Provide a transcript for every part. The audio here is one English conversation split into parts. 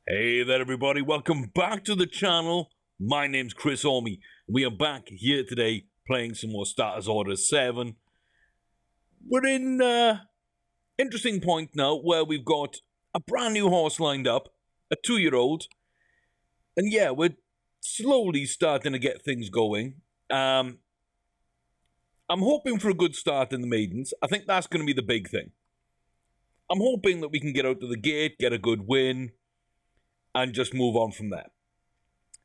Hey there everybody, welcome back to the channel. My name's Chris Orme. We are back here today playing some more Starters Order 7. We're in interesting point now where we've got a brand new horse lined up, a 2-year-old. And yeah, we're slowly starting to get things going. I'm hoping for a good start in the maidens. I think that's going to be the big thing. I'm hoping that we can get out to the gate, get a good win, and just move on from there.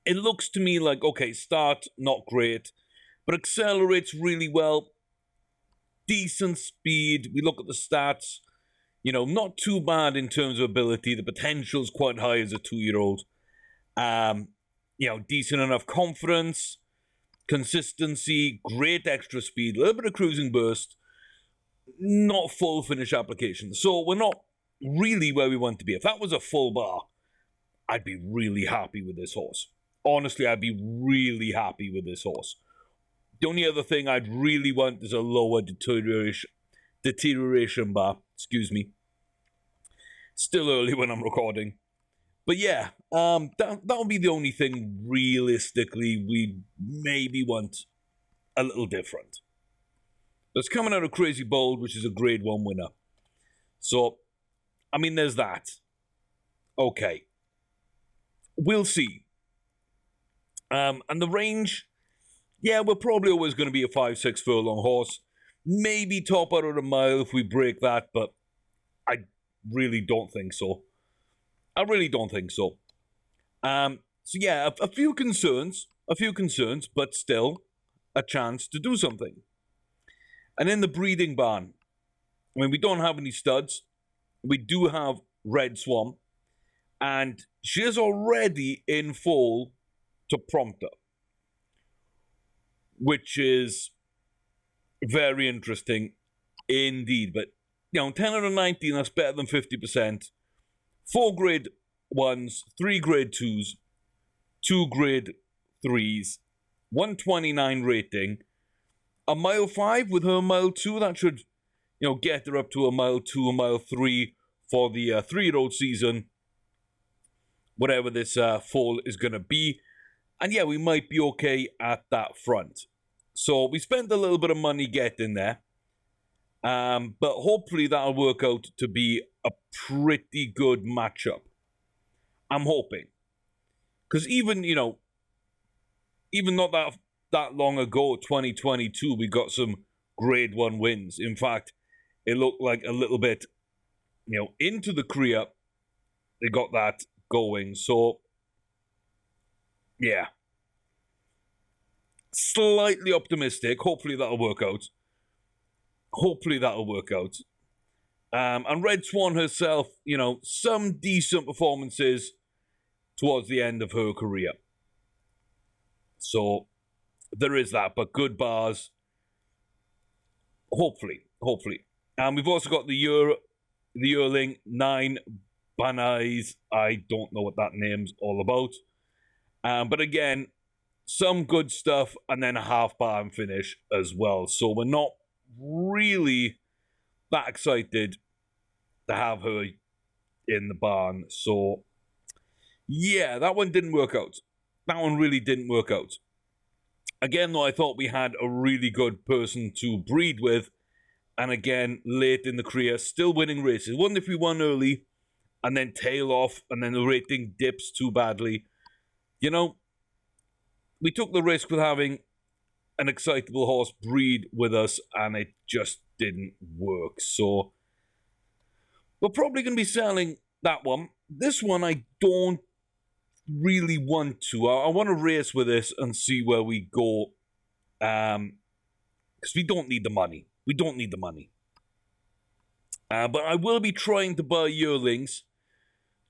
It looks to me like, okay, start, not great, but accelerates really well. Decent speed. We look at the stats, not too bad in terms of ability. The potential's quite high as a 2-year-old. Decent enough confidence, consistency, great extra speed, a little bit of cruising burst, not full finish application. So we're not really where we want to be. If that was a full bar, I'd be really happy with this horse. Honestly, I'd be really happy with this horse. The only other thing I'd really want is a lower deterioration bar. Excuse me. Still early when I'm recording. But yeah, that would be the only thing realistically we maybe want a little different. That's coming out of Crazy Bold, which is a grade 1 winner. So, there's that. Okay. We'll see. And the range, yeah, we're probably always going to be a 5-6 furlong horse. Maybe top out at a mile if we break that, but I really don't think so. So yeah, a few concerns, but still a chance to do something. And in the breeding barn, we don't have any studs. We do have Red Swan. And she is already in foal to Prompter, which is very interesting indeed. But, 10 out of 19, that's better than 50%. 4 grade 1s, 3 grade 2s, 2 grade 3s, 129 rating. A mile 5 with her mile 2, that should, get her up to a mile 2, a mile 3 for the 3-year-old season. Whatever this fall is going to be. And yeah, we might be okay at that front. So we spent a little bit of money getting there. But hopefully that'll work out to be a pretty good matchup. I'm hoping. Because even not that long ago, 2022, we got some grade 1 wins. In fact, it looked like a little bit, into the career, they got that going. So yeah, slightly optimistic. Hopefully that'll work out. And Red Swan herself, some decent performances towards the end of her career. So there is that, but good bars. Hopefully. And we've also got the yearling 9 Banais. I don't know what that name's all about. But again, some good stuff and then a half bar and finish as well. So we're not really that excited to have her in the barn. So yeah, that one didn't work out. That one really didn't work out. Again, though, I thought we had a really good person to breed with. And again, late in the career, still winning races. Wouldn't if we won early and then tail off and then the rating dips too badly. We took the risk with having an excitable horse breed with us and it just didn't work. So we're probably going to be selling that one. This one I don't really want to. I want to race with this and see where we go. Because we don't need the money. But I will be trying to buy yearlings.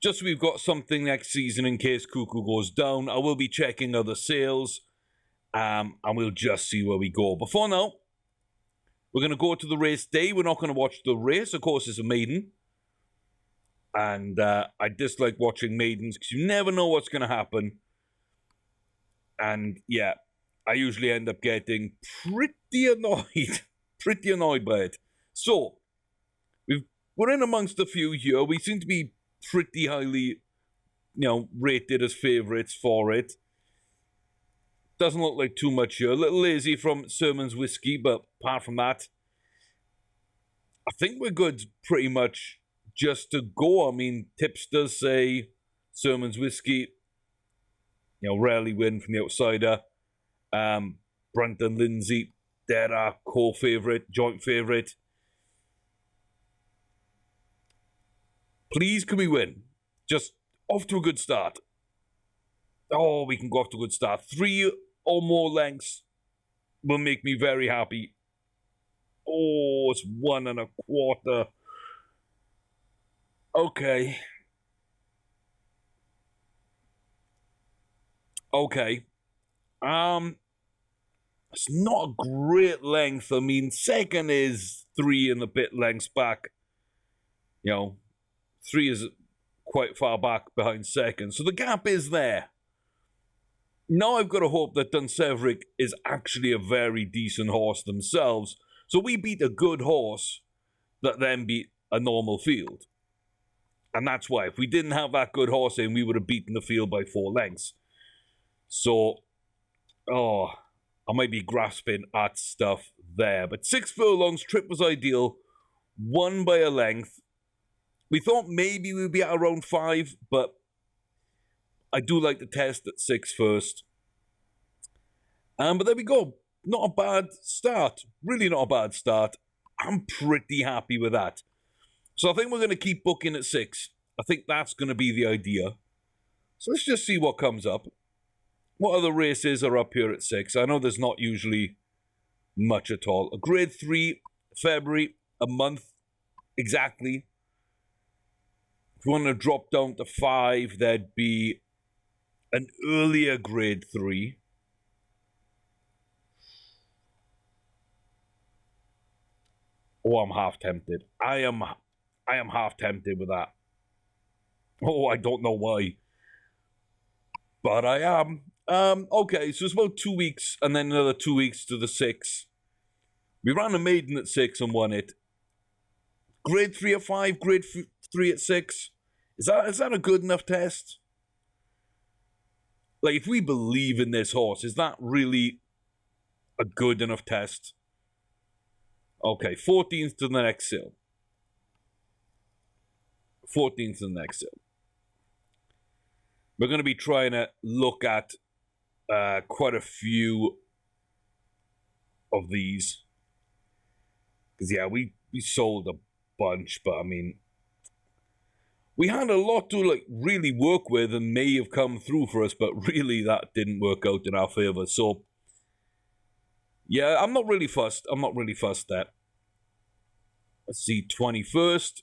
Just so we've got something next season in case Cuckoo goes down. I will be checking other sales. And we'll just see where we go. But for now, we're going to go to the race day. We're not going to watch the race. Of course, it's a maiden. And I dislike watching maidens because you never know what's going to happen. And yeah, I usually end up getting pretty annoyed by it. So, we're in amongst a few here. We seem to be pretty highly rated as favourites for it. Doesn't look like too much here. A little lazy from Sermon's Whiskey, but apart from that, I think we're good pretty much just to go. I mean, tips does say Sermon's Whiskey, rarely win from the outsider. Brunt and Lindsay, they're our core favourite, joint favourite. Please, can we win? Just off to a good start. Oh, we can go off to a good start. 3 or more lengths will make me very happy. Oh, it's 1 1/4. Okay. It's not a great length. I mean, second is 3 and a bit lengths back. 3 is quite far back behind second. So the gap is there. Now I've got to hope that Dunseverick is actually a very decent horse themselves. So we beat a good horse that then beat a normal field. And that's why. If we didn't have that good horse in, we would have beaten the field by 4 lengths. So, I might be grasping at stuff there. But 6 furlongs, trip was ideal. Won by a length. We thought maybe we'd be at around 5, but I do like the test at 6 first. But there we go. Not a bad start. Really not a bad start. I'm pretty happy with that. So I think we're going to keep booking at 6. I think that's going to be the idea. So let's just see what comes up. What other races are up here at 6? I know there's not usually much at all. A grade 3, February, a month exactly. If you want to drop down to 5, there'd be an earlier grade 3. Oh, I'm half tempted. I am half tempted with that. Oh, I don't know why. But I am. Okay, so it's about 2 weeks, and then another 2 weeks to the 6. We ran a maiden at 6 and won it. Grade 3 at 5, grade 3 at 6. Is that a good enough test? Like, if we believe in this horse, is that really a good enough test? Okay, 14th to the next sale. 14th to the next sale. We're going to be trying to look at quite a few of these. Because, yeah, we sold a bunch, but, I mean, we had a lot to, really work with and may have come through for us, but really that didn't work out in our favor. So, yeah, I'm not really fussed. There. Let's see, 21st.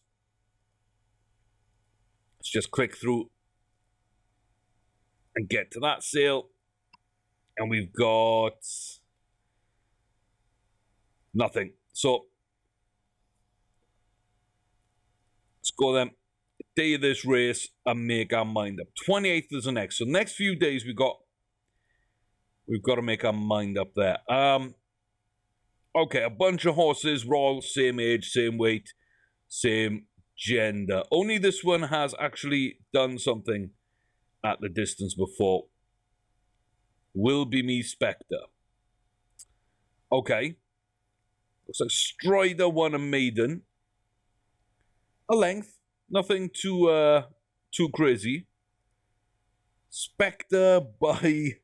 Let's just click through and get to that sale. And we've got nothing. So, let's go then. Day of this race and make our mind up. 28th is the next. So next few days we've got to make our mind up there. Okay, a bunch of horses, we're all same age, same weight, same gender. Only this one has actually done something at the distance before. Will be me Spectre. Okay. Looks like Strider won a maiden. A length. Nothing too crazy. Spectre by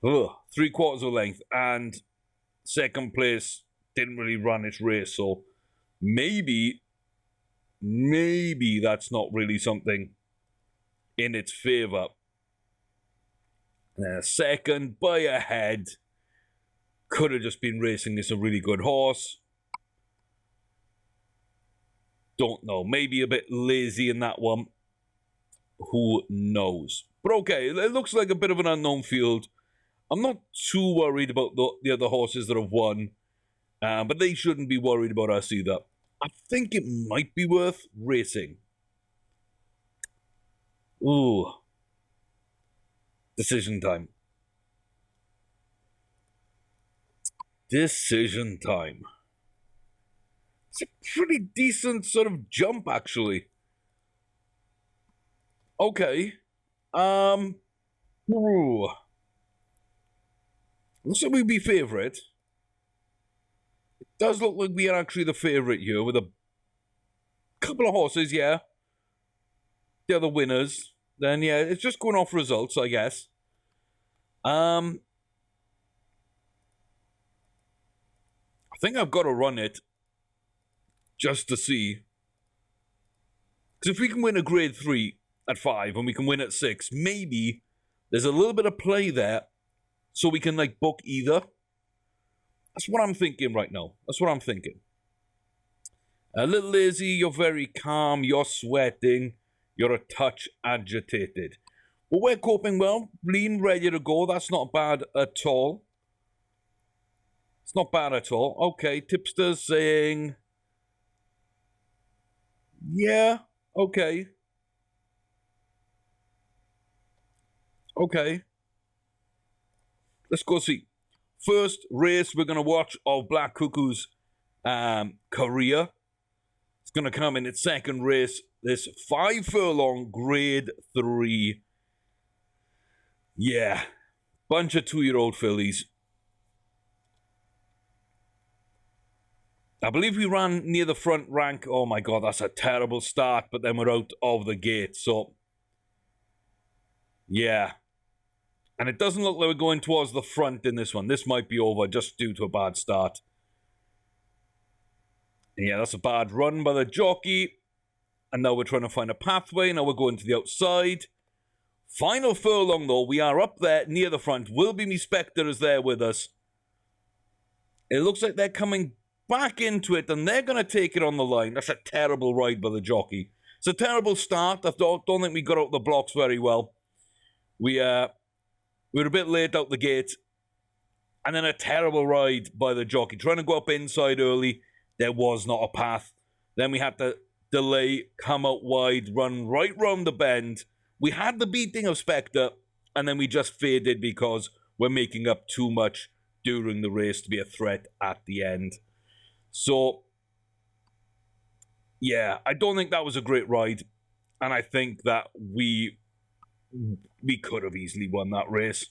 3/4 of length. And second place didn't really run its race. So maybe that's not really something in its favor. Second by a head. Could have just been racing as a really good horse. Don't know. Maybe a bit lazy in that one. Who knows? But okay, it looks like a bit of an unknown field. I'm not too worried about the other horses that have won. But they shouldn't be worried about us either. I think it might be worth racing. Ooh. Decision time. Decision time. It's a pretty decent sort of jump, actually. Okay. Ooh. Looks like we'd be favourite. It does look like we are actually the favourite here with a couple of horses, yeah. The other winners. Then, yeah, it's just going off results, I guess. I think I've got to run it just to see. Because if we can win a grade 3 at 5 and we can win at 6, maybe there's a little bit of play there so we can, like, book either. That's what I'm thinking right now. That's what I'm thinking. A little lazy, you're very calm, you're sweating, you're a touch agitated. But we're coping well, lean, ready to go. That's not bad at all. It's not bad at all. Okay, tipster's saying... Yeah, okay. Okay. Let's go see. First race we're going to watch of Black Cuckoo's career. It's going to come in its second race. This 5 furlong grade 3. Yeah. Bunch of 2-year-old fillies. I believe we ran near the front rank. Oh my god, that's a terrible start, but then we're out of the gate, so... Yeah. And it doesn't look like we're going towards the front in this one. This might be over just due to a bad start. Yeah, that's a bad run by the jockey. And now we're trying to find a pathway. Now we're going to the outside. Final furlong, though. We are up there near the front. Will be me Spectre is there with us. It looks like they're coming back into it, and they're going to take it on the line. That's a terrible ride by the jockey. It's a terrible start. I don't think we got out the blocks very well. We were a bit late out the gate. And then a terrible ride by the jockey. Trying to go up inside early. There was not a path. Then we had to delay, come out wide, run right round the bend. We had the beating of Spectre, and then we just faded because we're making up too much during the race to be a threat at the end. So, yeah, I don't think that was a great ride. And I think that we could have easily won that race.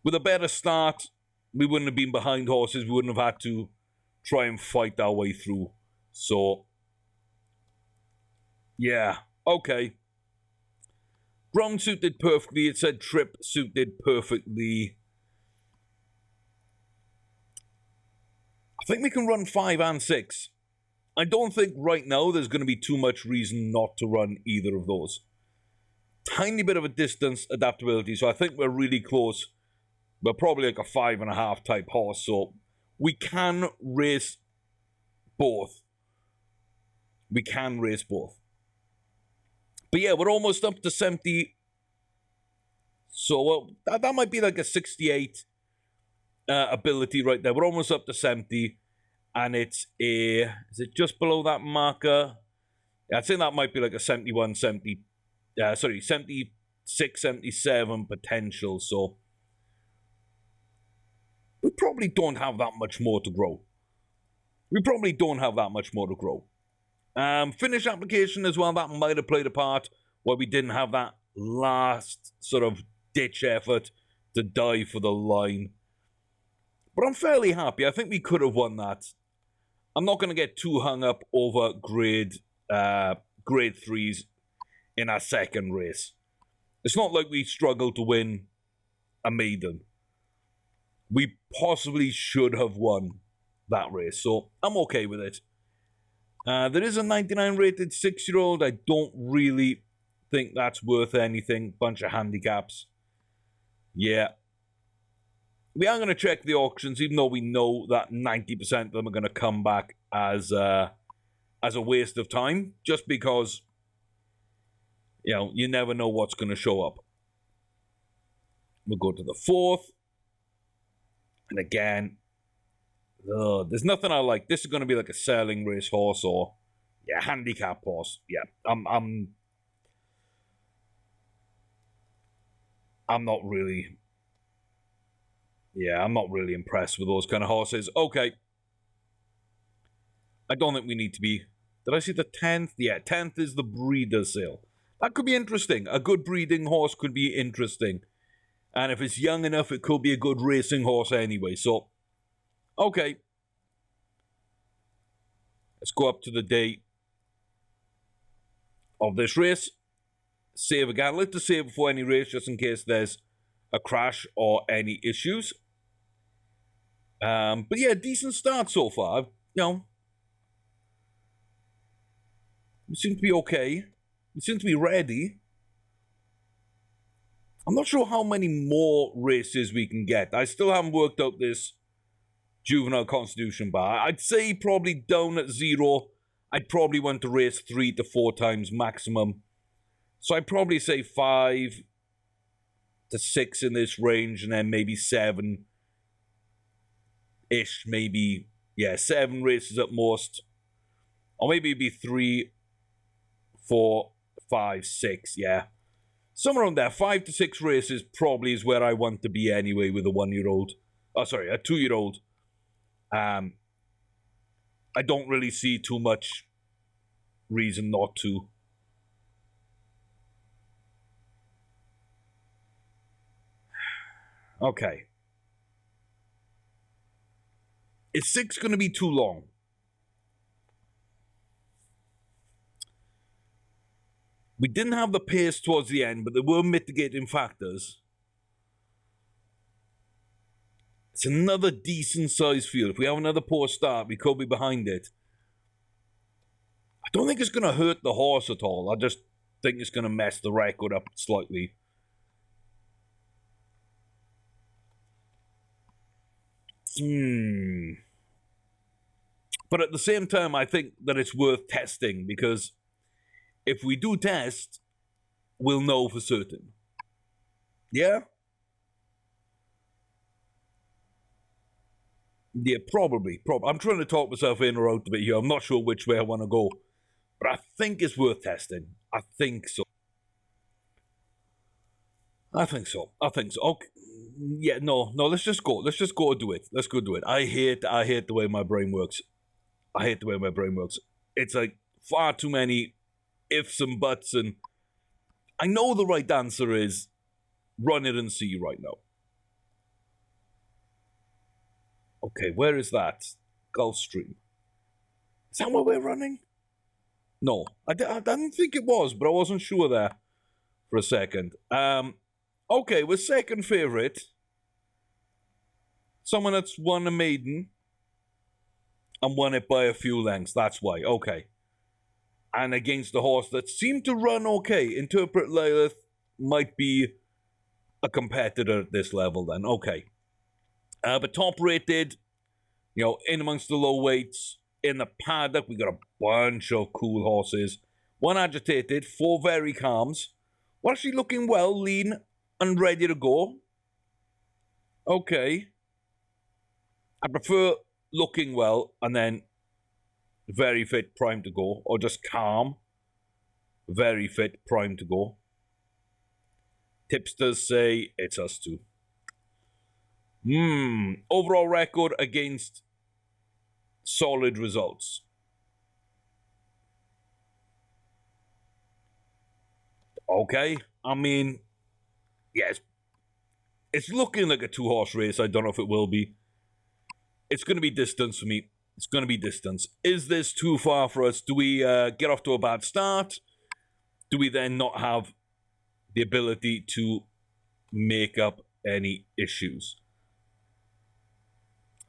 With a better start, we wouldn't have been behind horses. We wouldn't have had to try and fight our way through. So, yeah, okay. Ground suited perfectly. It said trip suited perfectly. I think we can run 5 and 6. I don't think right now there's going to be too much reason not to run either of those. Tiny bit of a distance adaptability, so I think we're really close. We're probably like a 5.5 type horse, so we can race both. We can race both. But yeah, we're almost up to 70. So that might be like a 68 ability right there. We're almost up to 70. And it's a... Is it just below that marker? Yeah, I'd say that might be like a 71, 70... sorry, 76, 77 potential. So we probably don't have that much more to grow. Finish application as well, that might have played a part where we didn't have that last sort of ditch effort to dive for the line. But I'm fairly happy. I think we could have won that. I'm not going to get too hung up over grade 3s in our second race. It's not like we struggled to win a maiden. We possibly should have won that race, so I'm okay with it. There is a 99 rated 6-year-old. I don't really think that's worth anything. Bunch of handicaps. Yeah. We are going to check the auctions, even though we know that 90% of them are going to come back as a waste of time, just because, you know, you never know what's going to show up. We'll go to the 4th. And again, there's nothing I like. This is going to be like a selling race horse or, yeah, handicap horse. Yeah, I'm not really... Yeah, I'm not really impressed with those kind of horses. Okay. I don't think we need to be... Did I see the 10th? Yeah, 10th is the breeder sale. That could be interesting. A good breeding horse could be interesting. And if it's young enough, it could be a good racing horse anyway. So, okay. Let's go up to the day of this race. Save again. I like to save before any race just in case there's a crash or any issues. But yeah, decent start so far. You know, we seem to be okay. We seem to be ready. I'm not sure how many more races we can get. I still haven't worked out this juvenile constitution bar. I'd say probably down at 0. I'd probably want to race 3 to 4 times maximum. So I'd probably say 5 to 6 in this range, and then maybe 7-ish, maybe, yeah, 7 races at most. Or maybe it'd be 3, 4, 5, 6, yeah. Somewhere around there, 5 to 6 races probably is where I want to be anyway with a 1-year-old. Oh, sorry, a 2-year-old. I don't really see too much reason not to. Okay. Is 6 going to be too long? We didn't have the pace towards the end, but there were mitigating factors. It's another decent sized field. If we have another poor start, we could be behind it. I don't think it's going to hurt the horse at all. I just think it's going to mess the record up slightly. But at the same time, I think that it's worth testing, because if we do test, we'll know for certain. Yeah? Yeah, probably. I'm trying to talk myself in or out of it here. I'm not sure which way I want to go. But I think it's worth testing. I think so. Okay. Yeah, no, let's just go. Let's just go do it. Let's go do it. I hate the way my brain works. It's like far too many ifs and buts, and I know the right answer is run it and see right now. Okay, where is that? Gulfstream. Is that where we're running? No, I didn't think it was, but I wasn't sure there for a second. Okay, we're second favourite. Someone that's won a maiden and won it by a few lengths, that's why. Okay. And against the horse that seemed to run okay. Interpret Lilith might be a competitor at this level then. Okay. But top rated, in amongst the low weights, in the paddock, we got a bunch of cool horses. 1 agitated, 4 very calms. We're actually looking well, lean, and ready to go. Okay. I prefer looking well and then very fit, primed to go, or just calm, very fit, primed to go. Tipsters say it's us two. Overall record against solid results. Okay, I mean, yes, it's looking like a 2-horse race. I don't know if it will be. It's going to be distance for me. It's going to be distance. Is this too far for us? Do we get off to a bad start? Do we then not have the ability to make up any issues?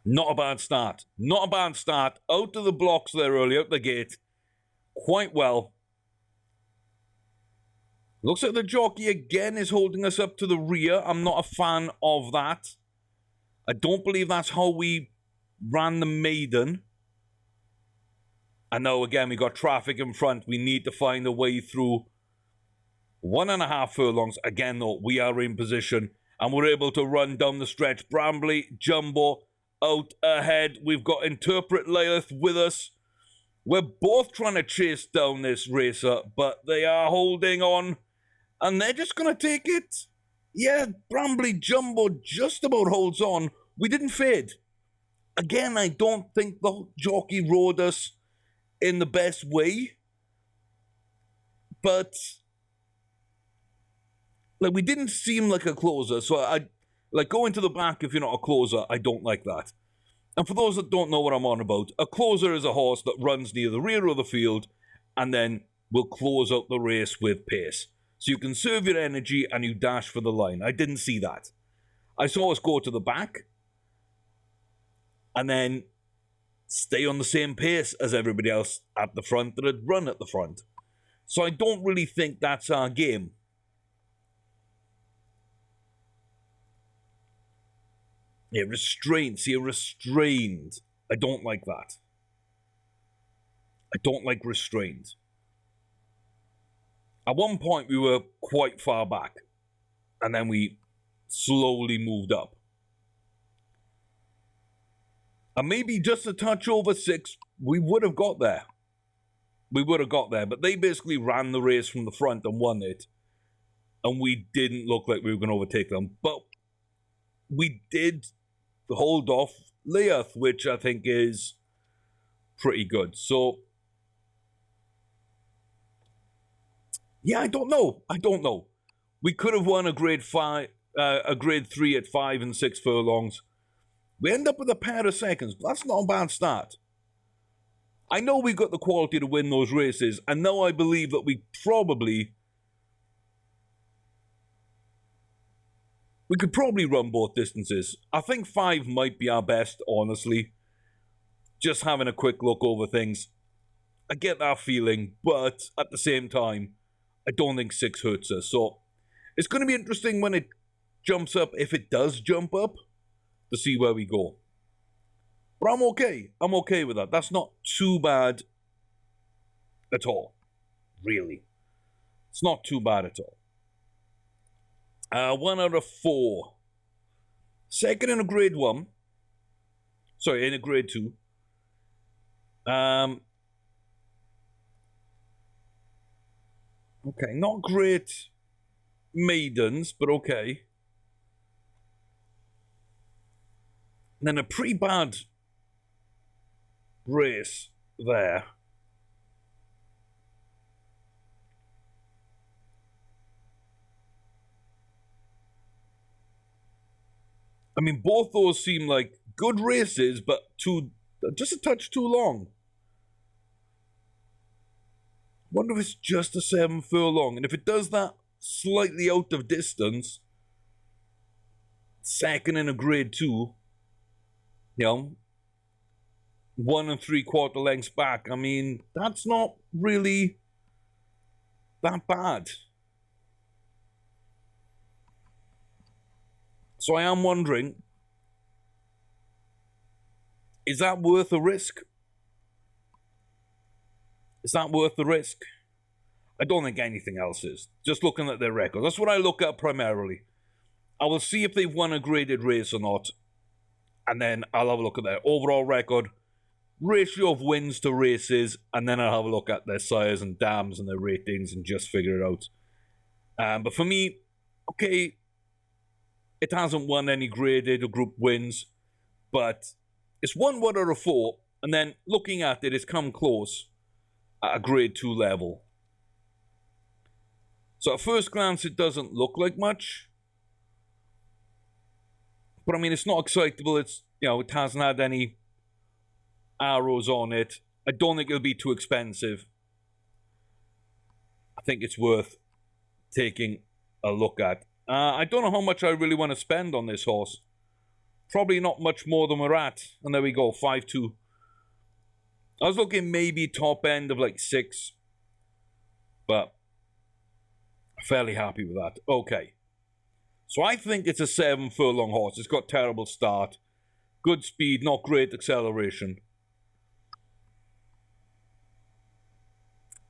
Not a bad start. Not a bad start. Out of the blocks there early, out the gate. Quite well. Looks like the jockey again is holding us up to the rear. I'm not a fan of that. I don't believe that's how we ran the maiden. I know, again, we got traffic in front. We need to find a way through 1.5 furlongs. Again, though, we are in position. And we're able to run down the stretch. Brambley, Jumbo, out ahead. We've got Interpret Lilith with us. We're both trying to chase down this racer, but they are holding on. And they're just going to take it. Yeah, Brambley, Jumbo just about holds on. We didn't fade. Again, I don't think the jockey rode us in the best way. But Like, we didn't seem like a closer, so I like going to the back if you're not a closer. I don't like that. And for those that don't know what I'm on about, a closer is a horse that runs near the rear of the field and then will close out the race with pace. So you conserve your energy and you dash for the line. I didn't see that. I saw us go to the back and then stay on the same pace as everybody else at the front that had run at the front. So I don't really think that's our game. Yeah, restraint. See, restrained. I don't like that. I don't like restrained. At one point, we were quite far back, and then we slowly moved up. And maybe just a touch over 6, we would have got there. We would have got there, but they basically ran the race from the front and won it, and we didn't look like we were going to overtake them. But we did hold off Leath, which I think is pretty good. So, yeah, I don't know. We could have won a grade 3 at 5 and 6 furlongs. We end up with a pair of seconds. That's not a bad start. I know we got the quality to win those races, and now I believe that we could probably run both distances. I think 5 might be our best, honestly. Just having a quick look over things. I get that feeling, but at the same time, I don't think 6 hurts us. So it's going to be interesting when it jumps up, if it does jump up, to see where we go. But I'm okay. I'm okay with that. That's not too bad at all. Really. It's not too bad at all. 1 out of 4. Second in a grade 1. Sorry, in a grade 2. Okay, not great maidens, but okay. And then a pretty bad race there. I mean, both those seem like good races, but just a touch too long. Wonder if it's just a 7 furlong, and if it does that slightly out of distance, second in a grade 2, 1 3/4 lengths back. I mean, that's not really that bad. So I am wondering, is that worth a risk? Is that worth the risk? I don't think anything else is. Just looking at their records. That's what I look at primarily. I will see if they've won a graded race or not. And then I'll have a look at their overall record, ratio of wins to races, and then I'll have a look at their sires and dams and their ratings and just figure it out. But for me, okay, it hasn't won any graded or group wins, but it's won 1 out of 4, and then looking at it, it's come close at a grade 2 level. So at first glance, it doesn't look like much. But I mean, it's not excitable. It's, it hasn't had any arrows on it. I don't think it'll be too expensive. I think it's worth taking a look at. I don't know how much I really want to spend on this horse. Probably not much more than we're at. And there we go, 5-2. I was looking maybe top end of like 6. But fairly happy with that. Okay. So I think it's a 7 furlong horse. It's got terrible start. Good speed, not great acceleration.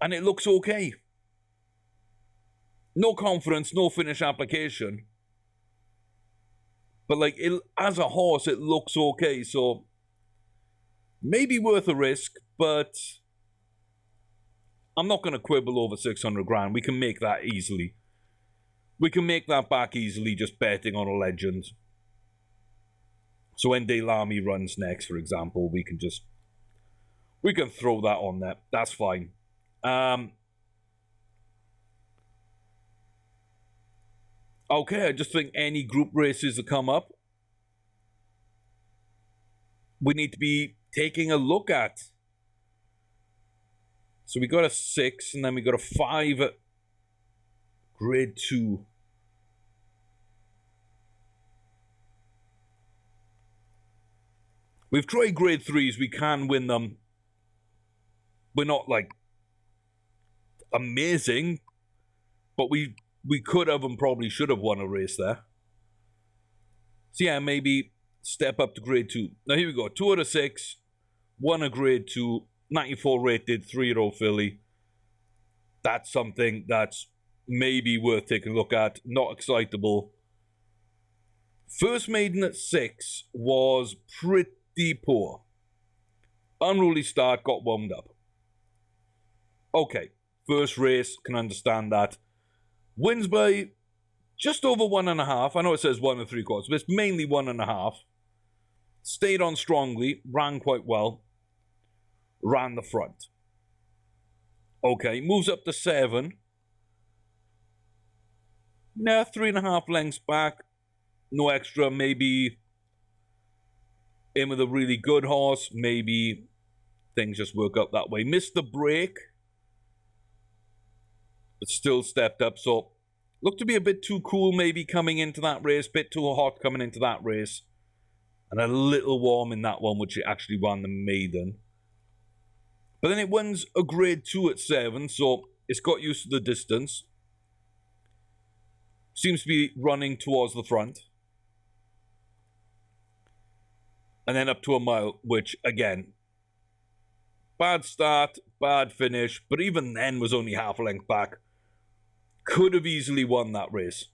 And it looks okay. No confidence, no finish application. But like, as a horse, it looks okay. So maybe worth a risk, but I'm not going to quibble over 600 grand. We can make that easily. We can make that back easily just betting on a legend. So when Delamy runs next, for example, we can throw that on there. That's fine. Okay, I just think any group races that come up, we need to be taking a look at. So we got a 6, and then we got a 5 at grade 2. We've tried grade 3s, we can win them. We're not, like, amazing, but we could have and probably should have won a race there. So yeah, maybe step up to grade 2. Now here we go, 2 out of 6, 1 a grade 2, 94 rated, 3-year-old filly. That's something that's maybe worth taking a look at. Not excitable. First maiden at 6 was pretty poor. Unruly start, got wound up. Okay, first race, can understand that. Wins by just over 1.5. I know it says 1 3/4, but it's mainly 1.5. Stayed on strongly, ran quite well. Ran the front. Okay, moves up to 7. Now 3.5 lengths back. No extra, maybe in with a really good horse. Maybe things just work out that way. Missed the break, but still stepped up. So looked to be a bit too cool maybe coming into that race. Bit too hot coming into that race. And a little warm in that one, which it actually won the maiden. But then it wins a grade 2 at 7, so it's got used to the distance. Seems to be running towards the front. And then up to a mile, which, again, bad start, bad finish, but even then was only half a length back. Could have easily won that race.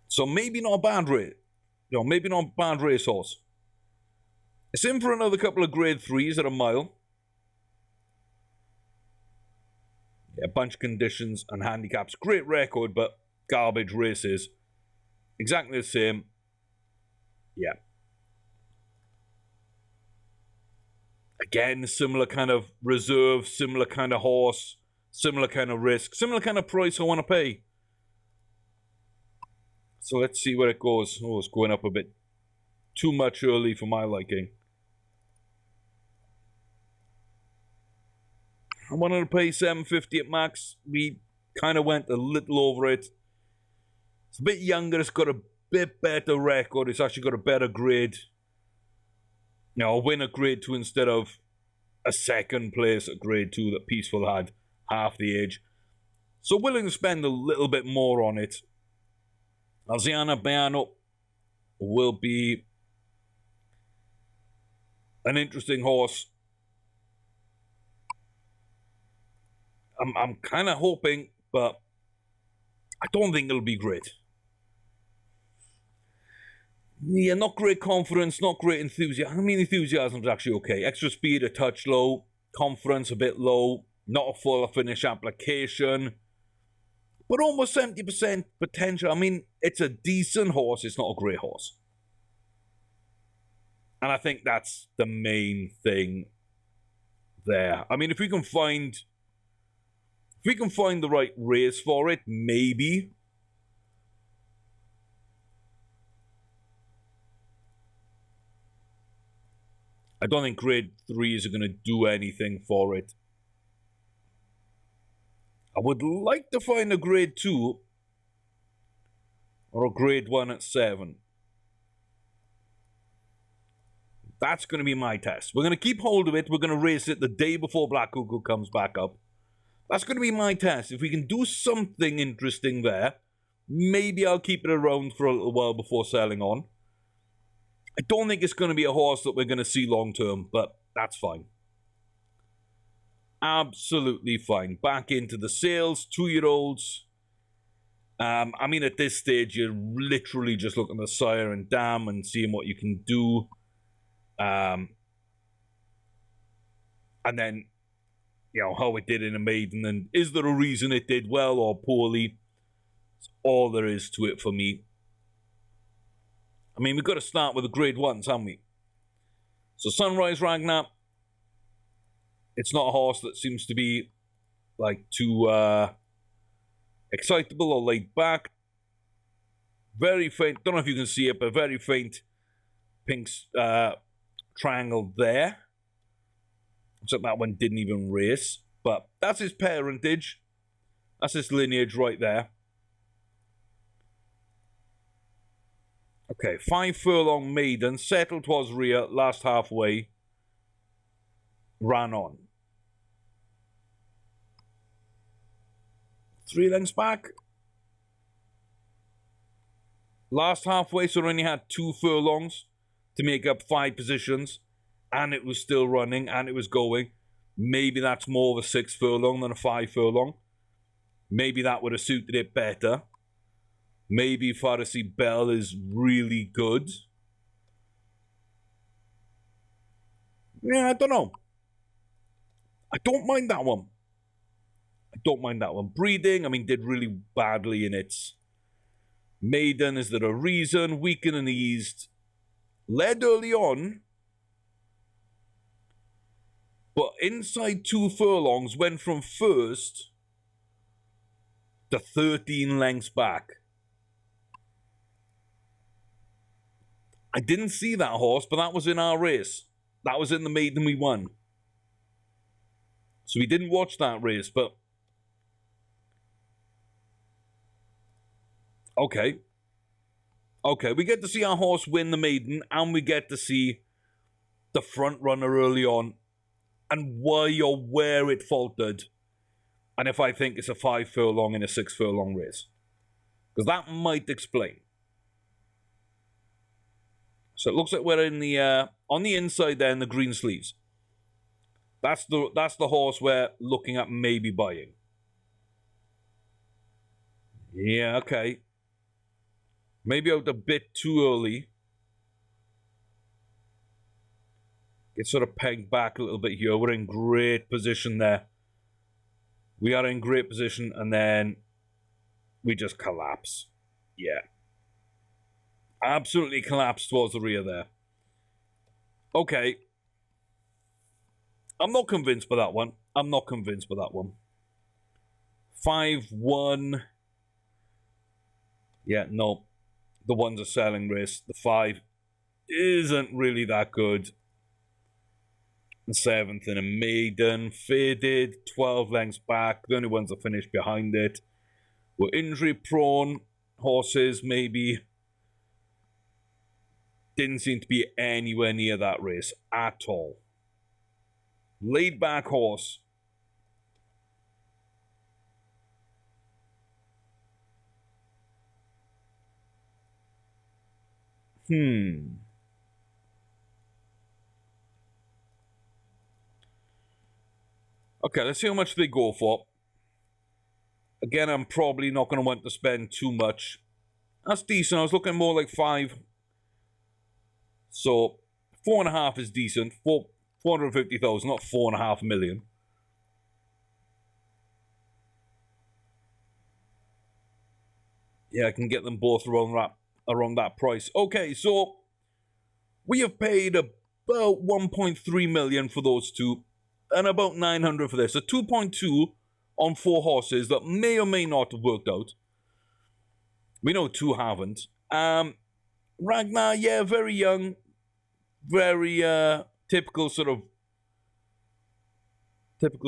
So maybe not a bad race. Maybe not a bad racehorse. It's in for another couple of grade 3s at a mile. Yeah, bunch of conditions and handicaps. Great record, but garbage races. Exactly the same. Yeah. Again, similar kind of reserve, similar kind of horse, similar kind of risk, similar kind of price I want to pay. So let's see where it goes. Oh, it's going up a bit too much early for my liking. I wanted to pay $7.50 at max. We kind of went a little over it. It's a bit younger. It's got a bit better record. It's actually got a better grade. I'll win a grade 2 instead of a second place at grade 2 that Peaceful had half the age. So willing to spend a little bit more on it. Alziana Beano will be an interesting horse. I'm kind of hoping, but I don't think it'll be great. Yeah, not great confidence, not great enthusiasm. I mean, enthusiasm's actually okay. Extra speed, a touch low. Confidence, a bit low. Not a full finish application. But almost 70% potential. I mean, it's a decent horse. It's not a great horse. And I think that's the main thing there. I mean, if we can find the right race for it, maybe. I don't think grade 3s are going to do anything for it. I would like to find a grade 2 or a grade 1 at 7. That's going to be my test. We're going to keep hold of it. We're going to race it the day before Black Cuckoo comes back up. That's going to be my test. If we can do something interesting there, maybe I'll keep it around for a little while before selling on. I don't think it's going to be a horse that we're going to see long term, but that's fine. Absolutely fine. Back into the sales, 2-year-olds. I mean, at this stage, you're literally just looking at the sire and dam and seeing what you can do. And then, how it did in a maiden, and is there a reason it did well or poorly? That's all there is to it for me. I mean, we've got to start with the grade 1s, haven't we? So Sunrise Ragnar, it's not a horse that seems to be like too Excitable or laid back. Very faint, don't know if you can see it, but very faint pink triangle there. So that one didn't even race. But that's his parentage. That's his lineage right there. Okay, 5 furlong maiden. Settled towards rear, last halfway. Ran on. 3 lengths back. Last halfway, so it only had 2 furlongs to make up 5 positions. And it was still running, and it was going. Maybe that's more of a 6 furlong than a 5 furlong. Maybe that would have suited it better. Maybe Pharisee Bell is really good. Yeah, I don't know. I don't mind that one. I don't mind that one. Breeding, I mean, did really badly in its maiden. Is there a reason? Weakened and eased. Led early on. But inside 2 furlongs went from first to 13 lengths back. I didn't see that horse, but that was in our race. That was in the maiden we won. So we didn't watch that race, but... Okay. Okay, we get to see our horse win the maiden, and we get to see the front runner early on, and why or where it faltered, and if I think it's a 5 furlong in a 6 furlong race. Because that might explain. So it looks like we're in the on the inside there in the green sleeves. That's the horse we're looking at maybe buying. Yeah, okay. Maybe out a bit too early. Get sort of pegged back a little bit here. We're in great position there. We are in great position, and then we just collapse. Yeah. Absolutely collapsed towards the rear there. Okay. I'm not convinced by that one. I'm not convinced by that one. 5-1. Yeah, no. The one's a selling race. The 5 isn't really that good. The 7th in a maiden. Faded. 12 lengths back. The only ones that finished behind it were injury prone horses, maybe. Didn't seem to be anywhere near that race at all. Laid back horse. Okay, let's see how much they go for. Again, I'm probably not going to want to spend too much. That's decent. I was looking more like 5. So, 4.5 is decent. 450,000, not 4.5 million. Yeah, I can get them both around that price. Okay, so we have paid about 1.3 million for those two, and about 900 for this. So 2.2 on 4 horses that may or may not have worked out. We know 2 haven't. Ragnar, yeah, very young, very typical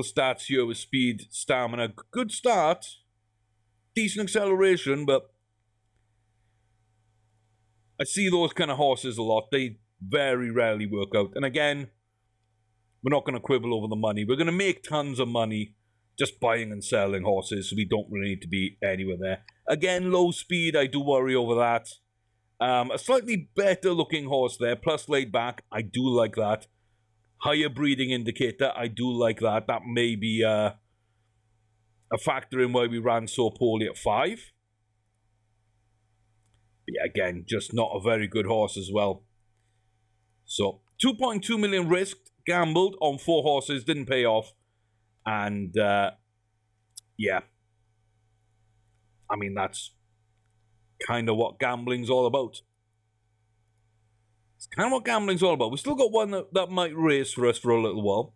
stats here with speed, stamina, good start, decent acceleration, but I see those kind of horses a lot. They very rarely work out. And again, we're not going to quibble over the money. We're going to make tons of money just buying and selling horses, so we don't really need to be anywhere there. Again, low speed, I do worry over that. A slightly better looking horse there, plus laid back. I do like that. Higher breeding indicator. I do like that. That may be a factor in why we ran so poorly at 5. But yeah, again, just not a very good horse as well. So, 2.2 million risked, gambled on 4 horses, didn't pay off. And, yeah. I mean, that's kind of what gambling's all about. It's kind of what gambling's all about. We still got one that might race for us for a little while.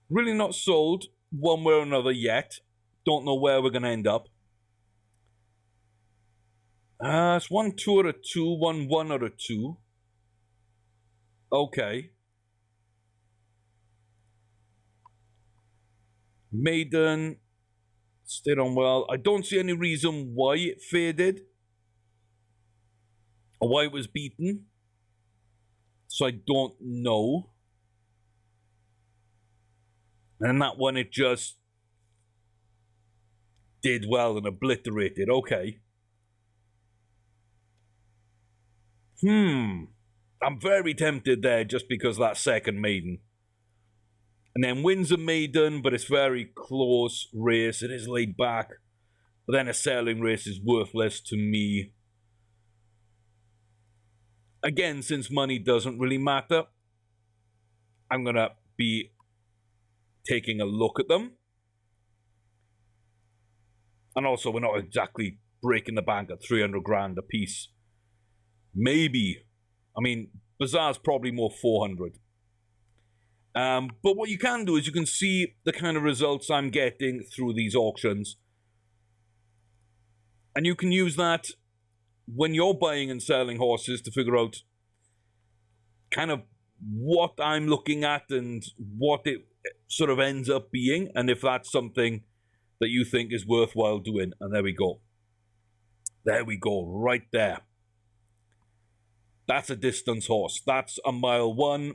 Really not sold one way or another yet. Don't know where we're going to end up. It's 1, 2 out of 2, 1, 1 out of 2. Okay. Maiden stayed on well. I don't see any reason why it faded or why it was beaten. So I don't know. And that one, it just did well and obliterated. Okay. I'm very tempted there just because that second maiden. And then wins a maiden, but it's very close race. It is laid back. But then a sailing race is worthless to me. Again, since money doesn't really matter, I'm going to be taking a look at them. And also, we're not exactly breaking the bank at 300 grand a piece. Maybe. I mean, Bazaar's probably more 400. But what you can do is you can see the kind of results I'm getting through these auctions. And you can use that when you're buying and selling horses to figure out kind of what I'm looking at and what it sort of ends up being, and if that's something that you think is worthwhile doing. And there we go. There we go, right there. That's a distance horse. That's a mile 1,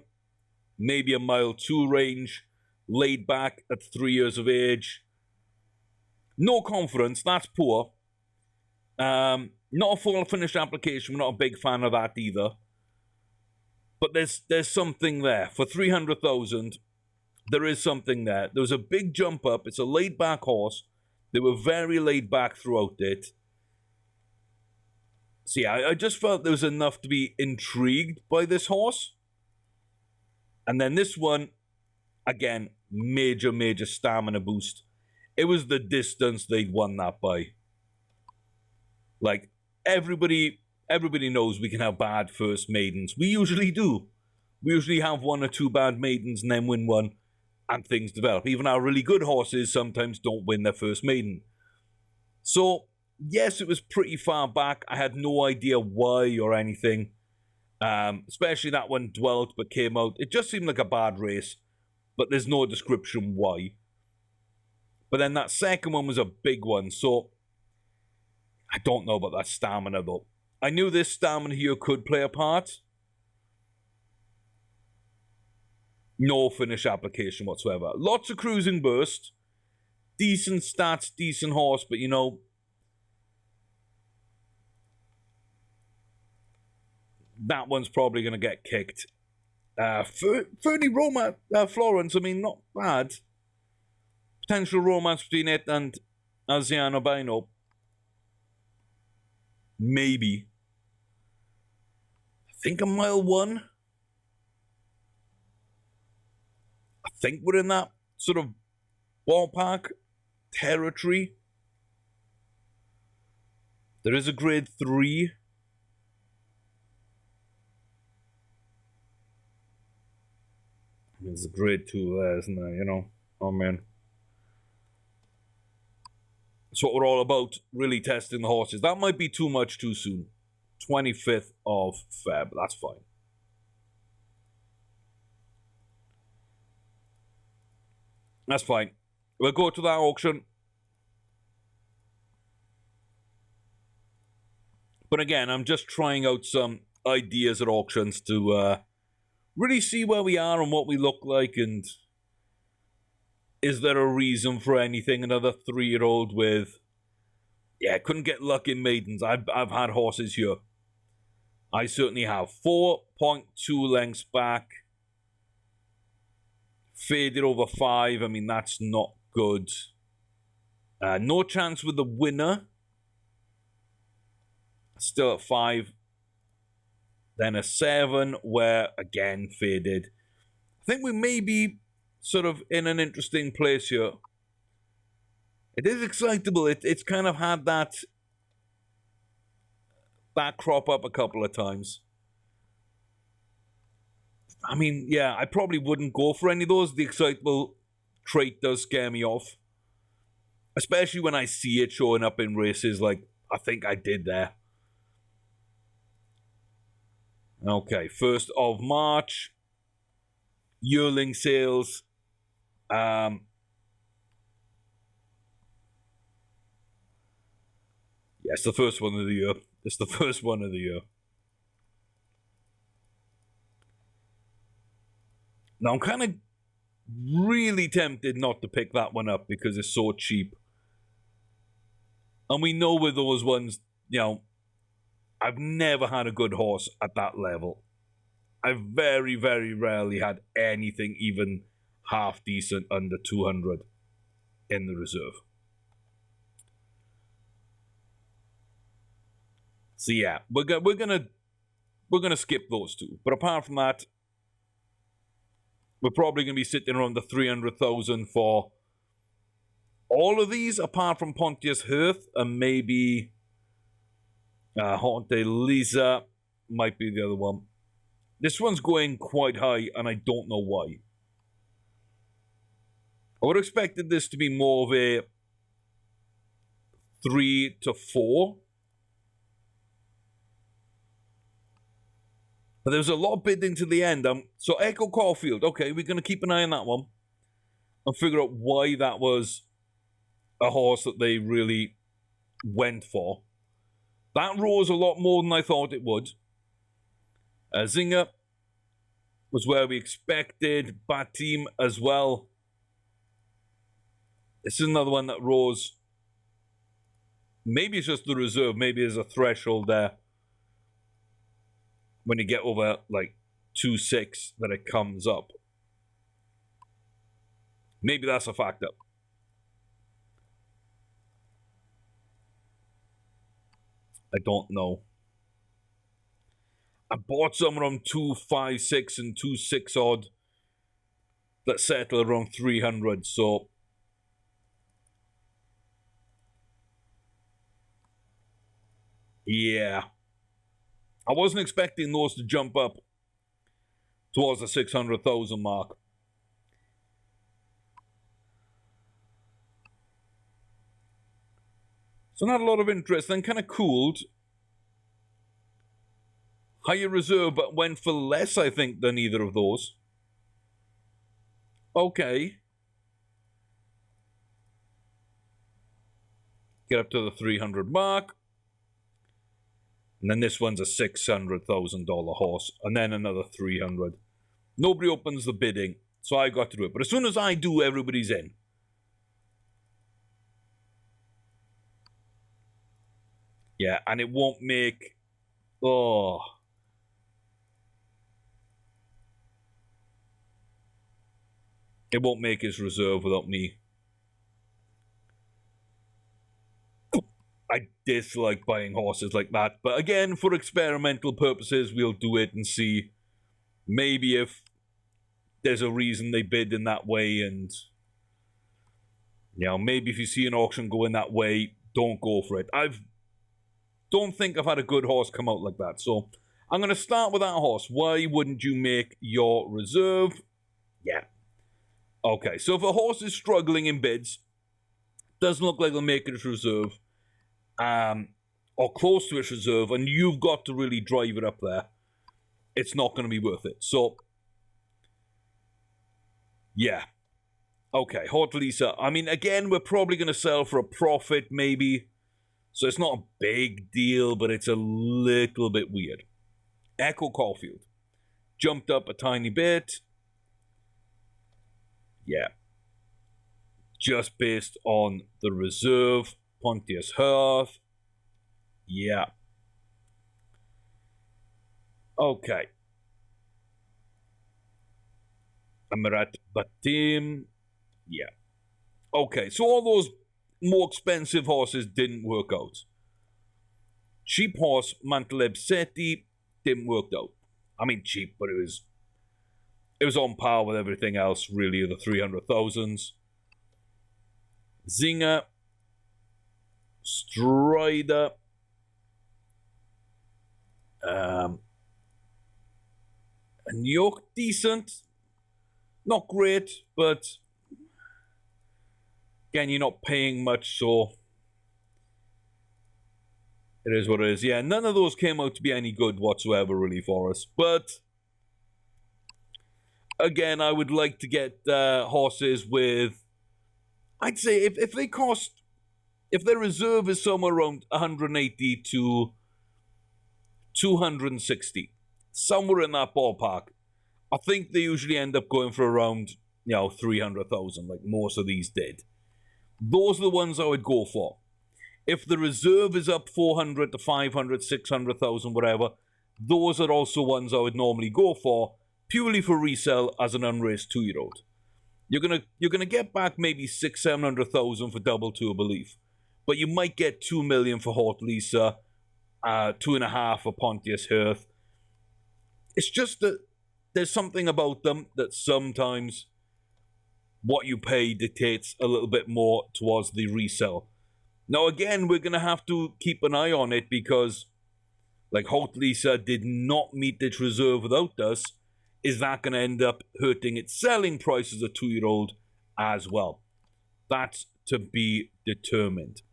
maybe a mile 2 range, laid back at 3 years of age. No confidence, that's poor. Not a full finished application, we're not a big fan of that either. But there's something there. For 300,000, there is something there. There was a big jump up. It's a laid back horse. They were very laid back throughout it. See, I just felt there was enough to be intrigued by this horse. And then this one, again, major stamina boost. It was the distance they'd won that by. Like, everybody knows we can have bad first maidens. We usually do. We usually have 1 or 2 bad maidens and then win one, and things develop. Even our really good horses sometimes don't win their first maiden. So, yes, it was pretty far back. I had no idea why or anything. Especially that one dwelt but came out. It just seemed like a bad race, but there's no description why. But then that second one was a big one, so I don't know about that stamina though. I knew this stamina here could play a part. No finish application whatsoever. Lots of cruising burst. Decent stats, decent horse, but you know, that one's probably going to get kicked. Fernie Florence, I mean, not bad. Potential romance between it and Aziano Bino. Maybe. I think a mile 1. I think we're in that sort of ballpark territory. There is a grade 3. There's a grade 2 there, isn't there? You know? Oh, man. That's what we're all about, really testing the horses. That might be too much too soon. 25th of Feb, that's fine. That's fine. We'll go to that auction. But again, I'm just trying out some ideas at auctions to really see where we are and what we look like, and is there a reason for anything? Another 3-year-old with, yeah, couldn't get luck in maidens. I've had horses here. I certainly have. 4.2 lengths back. Faded over 5. I mean, that's not good. No chance with the winner. Still at 5. Then a 7, where, again, faded. I think we may be sort of in an interesting place here. It is excitable. It's kind of had that crop up a couple of times. I mean, yeah, I probably wouldn't go for any of those. The excitable trait does scare me off. Especially when I see it showing up in races like I think I did there. Okay, 1st of March. Yearling sales. Yeah, it's the first one of the year. It's the first one of the year. Now, I'm kind of really tempted not to pick that one up because it's so cheap. And we know with those ones, you know, I've never had a good horse at that level. I've very, very rarely had anything even half decent under 200 in the reserve. So yeah, we're gonna skip those two. But apart from that, we're probably gonna be sitting around the 300,000 for all of these, apart from Pontius Hearth and maybe Haunte Lisa might be the other one. This one's going quite high, and I don't know why. I would have expected this to be more of a 3 to 4. But there was a lot of bidding to the end. So Echo Caulfield, okay, we're going to keep an eye on that one and figure out why that was a horse that they really went for. That rose a lot more than I thought it would. Zinger was where we expected. Batim as well. This is another one that rose. Maybe it's just the reserve. Maybe there's a threshold there. When you get over like 2.6 that it comes up. Maybe that's a factor. I don't know. I bought some around 2.56 and 2.6 odd that settled around 300, so yeah. I wasn't expecting those to jump up towards the 600,000 mark. So not a lot of interest, then kind of cooled. Higher reserve, but went for less, I think, than either of those. Okay. Get up to the 300 mark. And then this one's a $600,000 horse. And then another 300. Nobody opens the bidding, so I got to do it. But as soon as I do, everybody's in. Yeah, and it won't make... Oh... It won't make his reserve without me. I dislike buying horses like that. But again, for experimental purposes, we'll do it and see. Maybe if there's a reason they bid in that way, and you know, maybe if you see an auction going that way, don't go for it. Don't think I've had a good horse come out like that. So I'm going to start with that horse. Why wouldn't you make your reserve? Yeah. Okay, so if a horse is struggling in bids, doesn't look like they'll make it its reserve, or close to its reserve, and you've got to really drive it up there, it's not going to be worth it. So, yeah. Okay, Hortalisa. I mean, again, we're probably going to sell for a profit, maybe. So it's not a big deal, but it's a little bit weird. Echo Caulfield. Jumped up a tiny bit. Yeah. Just based on the reserve. Pontius Hearth. Yeah. Okay. Amarat Batim. Yeah. Okay, so all those more expensive horses didn't work out. Cheap horse, Mantaleb Seti, didn't work out. I mean cheap, but it was on par with everything else, really, the 300,000s. Zinger, Strider, and York, decent. Not great, but Again, you're not paying much, so it is what it is. Yeah, none of those came out to be any good whatsoever, really, for us. But again, I would like to get horses with, I'd say, if they cost, if their reserve is somewhere around 180 to 260, somewhere in that ballpark, I think they usually end up going for around, 300,000, like most of these did. Those are the ones I would go for. If the reserve is up 400 to 500, 600,000, whatever, those are also ones I would normally go for, purely for resale as an unraced 2-year-old. You're gonna get back maybe 600,000-700,000 for Double Tour Belief, but you might get 2 million for Hort Lisa, 2.5 for Pontius Hearth. It's just that there's something about them that sometimes what you pay dictates a little bit more towards the resale. Now again, we're gonna have to keep an eye on it because, like, Hort Lisa did not meet its reserve without us. Is that going to end up hurting its selling price as a 2-year-old as well? That's to be determined.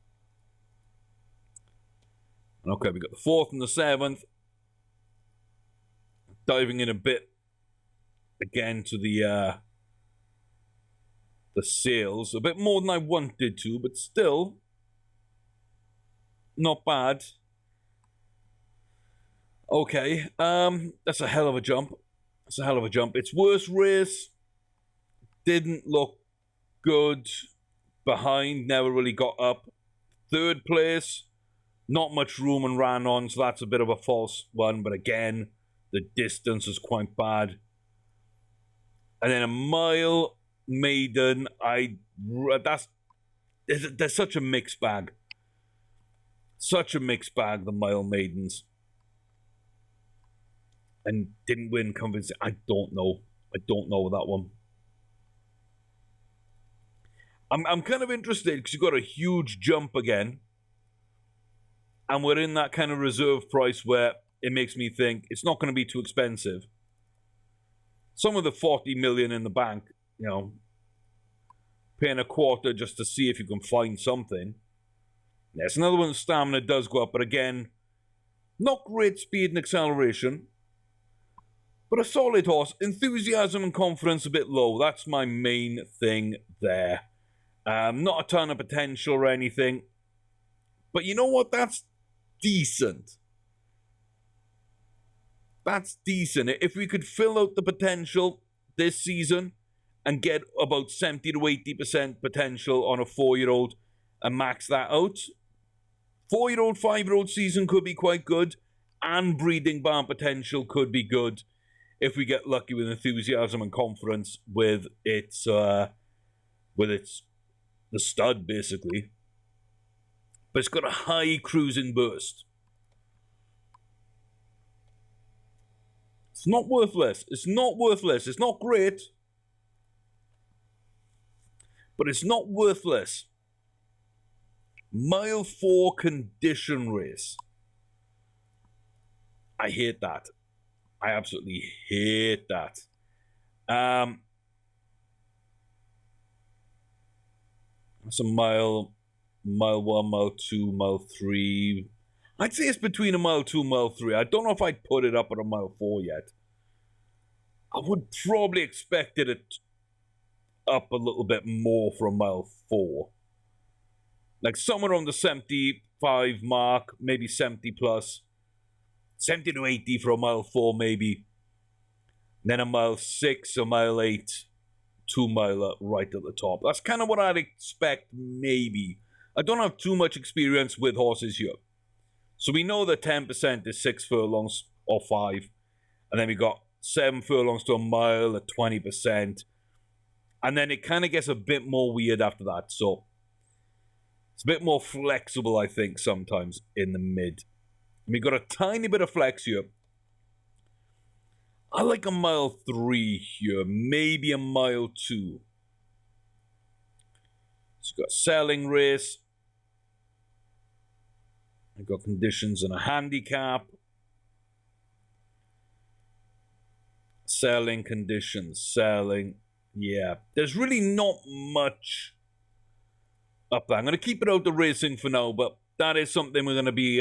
Okay, we got the 4th and the 7th. Diving in a bit again to the sales. A bit more than I wanted to, but still not bad. Okay, that's a hell of a jump. It's a hell of a jump. Its worst race didn't look good. Behind, never really got up. 3rd place, not much room and ran on, so that's a bit of a false one. But again, the distance is quite bad. And then a mile maiden, there's such a mixed bag. Such a mixed bag, the mile maidens. And didn't win convincing. I don't know with that one. I'm kind of interested because you got a huge jump again. And we're in that kind of reserve price where it makes me think it's not going to be too expensive. Some of the 40 million in the bank, paying a quarter just to see if you can find something. There's another one, stamina does go up, but again, not great speed and acceleration. But a solid horse. Enthusiasm and confidence a bit low. That's my main thing there. Not a ton of potential or anything. But you know what? That's decent. That's decent. If we could fill out the potential this season and get about 70 to 80% potential on a 4-year-old and max that out, 4-year-old, 5-year-old season could be quite good, and breeding barn potential could be good if we get lucky with enthusiasm and confidence with its the stud, basically. But it's got a high cruising burst. It's not worthless. It's not worthless. It's not great, but it's not worthless. Mile 4 condition race. I hate that. I absolutely hate that. It's a mile 1, mile 2, mile 3. I'd say it's between a mile 2 and mile 3. I don't know if I'd put it up at a mile 4 yet. I would probably expected it up a little bit more for a mile 4. Like somewhere around the 75 mark, maybe 70 plus. 70 to 80 for a mile 4 maybe. And then a mile 6, a mile 8, 2 miler right at the top. That's kind of what I'd expect maybe. I don't have too much experience with horses here. So we know that 10% is 6 furlongs or 5. And then we got 7 furlongs to a mile at 20%. And then it kind of gets a bit more weird after that. So it's a bit more flexible, I think, sometimes in the mid. And we got a tiny bit of flex here. I like a mile 3 here. Maybe a mile 2. So we've got selling race. We've got conditions and a handicap. Selling conditions. Selling. Yeah. There's really not much up there. I'm going to keep it out of racing for now, but that is something we're going to be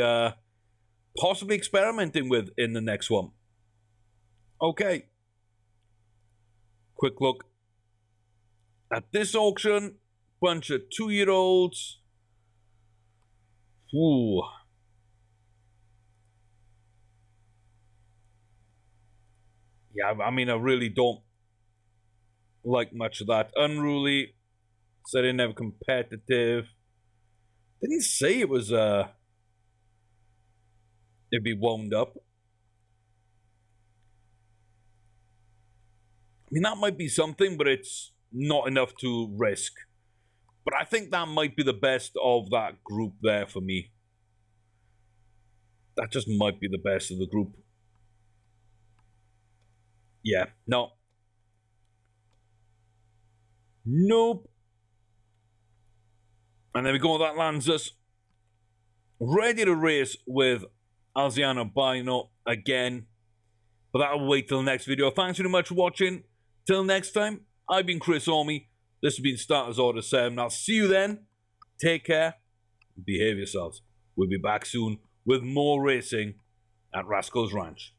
possibly experimenting with in the next one. Okay. Quick look at this auction. Bunch of 2-year-olds. Ooh. Yeah, I mean, I really don't like much of that. Unruly. Said it never competitive. Didn't say it was it'd be wound up. I mean, that might be something, but it's not enough to risk. But I think that might be the best of that group there for me. That just might be the best of the group. Yeah, no. Nope. And there we go, that lands us ready to race with Alziano Bino again. But that'll wait till the next video. Thanks very much for watching. Till next time, I've been Chris Orme. This has been Starters Order 7. I'll see you then. Take care. Behave yourselves. We'll be back soon with more racing at Rascals Ranch.